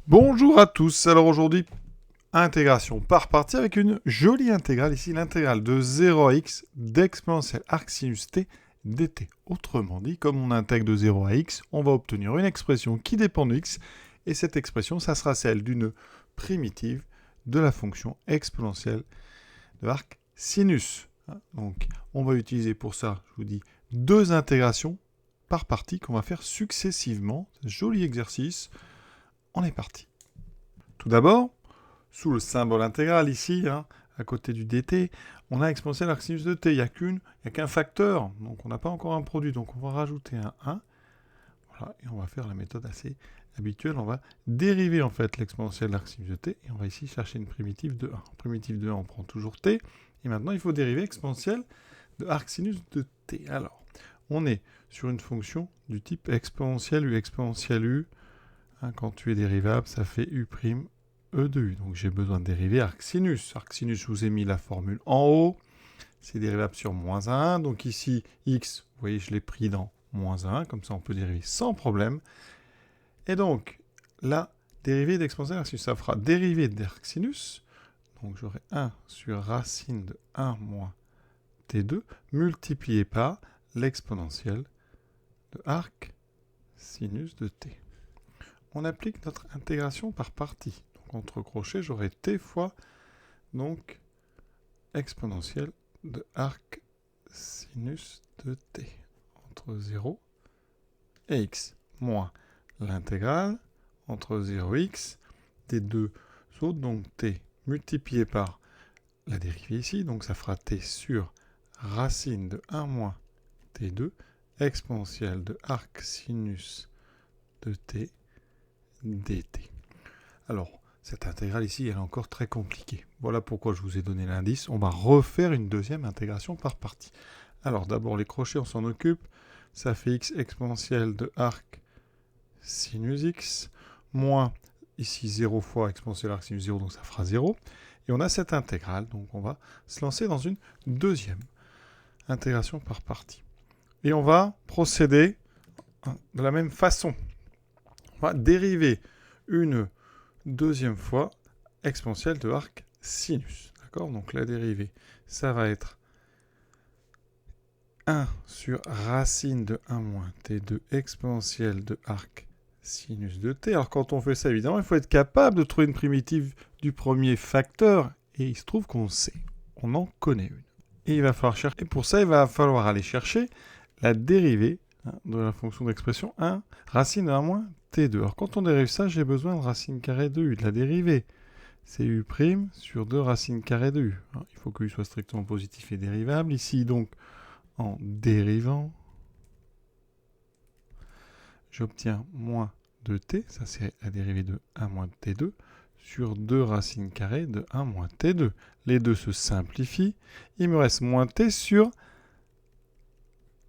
Bonjour à tous, alors aujourd'hui, intégration par partie avec une jolie intégrale, ici l'intégrale de 0 à x d'exponentielle arc sinus t dt. Autrement dit, comme on intègre de 0 à x, on va obtenir une expression qui dépend de x, et cette expression, ça sera celle d'une primitive de la fonction exponentielle de arc sinus. Donc, on va utiliser pour ça, je vous dis, deux intégrations par partie qu'on va faire successivement. Joli exercice. On est parti. Tout d'abord, sous le symbole intégral ici, à côté du dt, on a exponentielle arc sinus de t. Il n'y a qu'un facteur, donc on n'a pas encore un produit. Donc on va rajouter un 1. Voilà, et on va faire la méthode assez habituelle. On va dériver en fait l'exponentielle de l'arc sinus de t. Et on va ici chercher une primitive de 1. En primitive de 1, on prend toujours t. Et maintenant, il faut dériver exponentielle de arc sinus de t. Alors, on est sur une fonction du type exponentielle u. Exponentielle u, quand tu es dérivable, ça fait u' e de u. Donc j'ai besoin de dériver arc sinus. Arc sinus, je vous ai mis la formule en haut. C'est dérivable sur moins 1. Donc ici, x, vous voyez, je l'ai pris dans moins 1. Comme ça, on peut dériver sans problème. Et donc, la dérivée d'exponentielle arc sinus, ça fera dérivée d'arc sinus. Donc j'aurai 1 sur racine de 1 moins t2 multiplié par l'exponentielle de arc sinus de t. On applique notre intégration par partie. Donc entre crochets, j'aurai t fois donc exponentielle de arc sinus de t entre 0 et x moins l'intégrale entre 0 et x des deux autres, donc t multiplié par la dérivée ici, donc ça fera t sur racine de 1 moins t2 exponentielle de arc sinus de t dt. Alors, cette intégrale ici, elle est encore très compliquée. Voilà pourquoi je vous ai donné l'indice. On va refaire une deuxième intégration par partie. Alors, d'abord, les crochets, on s'en occupe. Ça fait x exponentielle de arc sinus x, moins, ici, 0 fois exponentielle arc sinus 0, donc ça fera 0. Et on a cette intégrale, donc on va se lancer dans une deuxième intégration par partie. Et on va procéder de la même façon. On va dériver une deuxième fois exponentielle de arc sinus. D'accord? Donc la dérivée, ça va être 1 sur racine de 1 moins t2 exponentielle de arc sinus de t. Alors quand on fait ça, évidemment, il faut être capable de trouver une primitive du premier facteur. Et il se trouve qu'on sait. On en connaît une. Et il va falloir chercher. Et pour ça, il va falloir aller chercher la dérivée de la fonction d'expression 1 racine de 1 moins t2. Alors quand on dérive ça, j'ai besoin de racine carrée de u, de la dérivée. C'est u' sur 2 racine carrée de u. Alors, il faut que u soit strictement positif et dérivable. Ici, donc, en dérivant, j'obtiens moins 2t, ça c'est la dérivée de 1 moins t2, sur 2 racines carrées de 1 moins t2. Les deux se simplifient. Il me reste moins t sur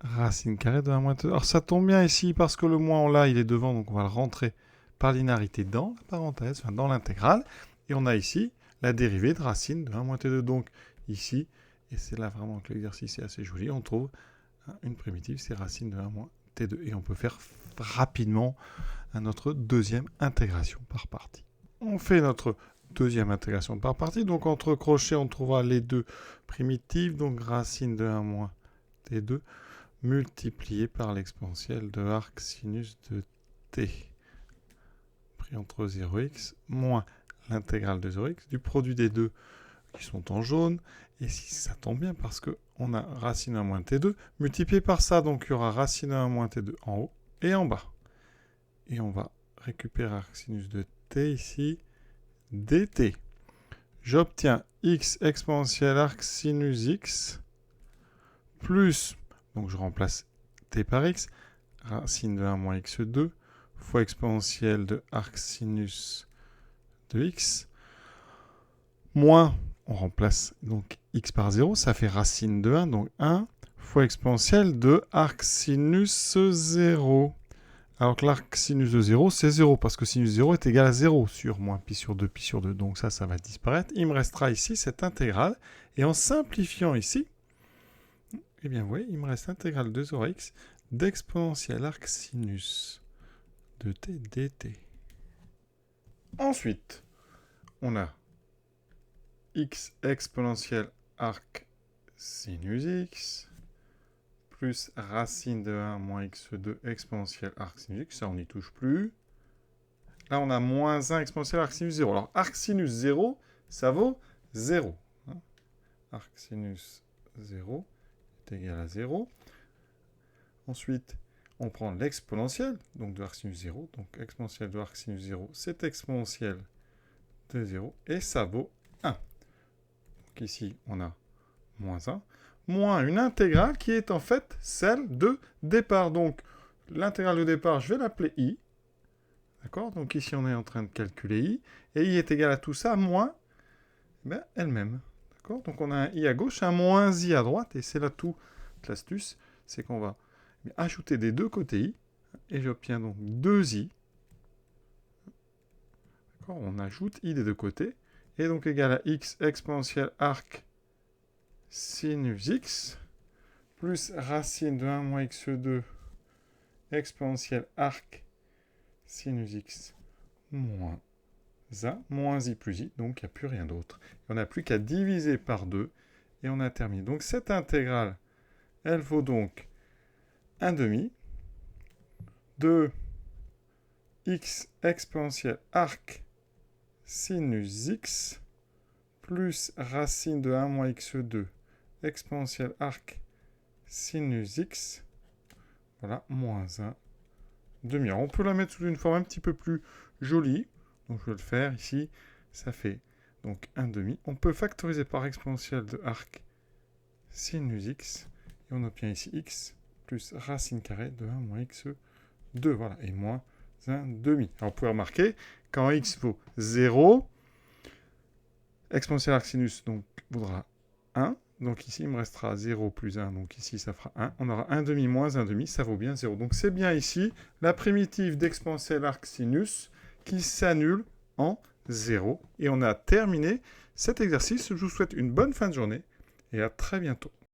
racine carrée de 1 moins t2. Alors ça tombe bien ici parce que le moins on l'a, il est devant, donc on va le rentrer par linéarité dans la parenthèse, enfin dans l'intégrale. Et on a ici la dérivée de racine de 1 moins t2. Donc ici, et c'est là vraiment que l'exercice est assez joli, on trouve une primitive, c'est racine de 1 moins t2. Et on peut faire rapidement notre deuxième intégration par partie. On fait notre deuxième intégration par partie. Donc entre crochets, on trouvera les deux primitives. Donc racine de 1 moins t2 multiplié par l'exponentielle de arc sinus de t pris entre 0x moins l'intégrale de 0x du produit des deux qui sont en jaune. Et si ça tombe bien parce qu'on a racine 1 moins t2 multiplié par ça, donc il y aura racine 1 moins t2 en haut et en bas. Et on va récupérer arc sinus de t ici, dt. J'obtiens x exponentielle arc sinus x plus, donc je remplace t par x, racine de 1 moins x2 fois exponentielle de arc sinus de x, moins, on remplace donc x par 0, ça fait racine de 1, donc 1 fois exponentielle de arc sinus 0. Alors que l'arc sinus de 0, c'est 0, parce que sinus 0 est égal à 0 sur moins pi sur 2, pi sur 2. Donc ça va disparaître. Il me restera ici cette intégrale. Et en simplifiant ici, eh bien, vous voyez, il me reste l'intégrale de 0x d'exponentielle arc sinus de t dt. Ensuite, on a x exponentielle arc sinus x plus racine de 1 moins x2 exponentielle arc sinus x. Ça, on n'y touche plus. Là, on a moins 1 exponentielle arc sinus 0. Alors, arc sinus 0, ça vaut 0. Hein. Arc sinus 0 est égal à 0. Ensuite, on prend l'exponentielle, donc de arc sinus 0. Donc, exponentielle de arc sinus 0, c'est exponentielle de 0. Et ça vaut 1. Donc, ici, on a moins 1. Moins une intégrale qui est en fait celle de départ. Donc, l'intégrale de départ, je vais l'appeler i. D'accord? Donc, ici, on est en train de calculer i. Et i est égal à tout ça, moins elle-même. D'accord? Donc, on a un i à gauche, un moins i à droite. Et c'est là toute l'astuce. C'est qu'on va ajouter des deux côtés i. Et j'obtiens donc 2i. D'accord? On ajoute i des deux côtés. Et donc, égal à x exponentielle arc sinus x plus racine de 1 moins x2 exponentielle arc sinus x moins 1, moins i plus i, donc il n'y a plus rien d'autre. On n'a plus qu'à diviser par 2 et on a terminé. Donc cette intégrale, elle vaut donc 1 demi de x exponentielle arc sinus x plus racine de 1 moins x2 exponentielle arc sinus x, voilà, moins 1 demi. Alors, on peut la mettre sous une forme un petit peu plus jolie. Donc, je vais le faire ici. Ça fait donc 1 demi. On peut factoriser par exponentielle de arc sinus x. Et on obtient ici x plus racine carrée de 1 moins x2. Voilà, et moins 1 demi. Alors, vous pouvez remarquer, quand x vaut 0, exponentielle arc sinus donc, vaudra 1. Donc ici, il me restera 0 plus 1. Donc ici, ça fera 1. On aura 1 demi moins 1 demi. Ça vaut bien 0. Donc c'est bien ici la primitive d'exponentielle arc sinus qui s'annule en 0. Et on a terminé cet exercice. Je vous souhaite une bonne fin de journée et à très bientôt.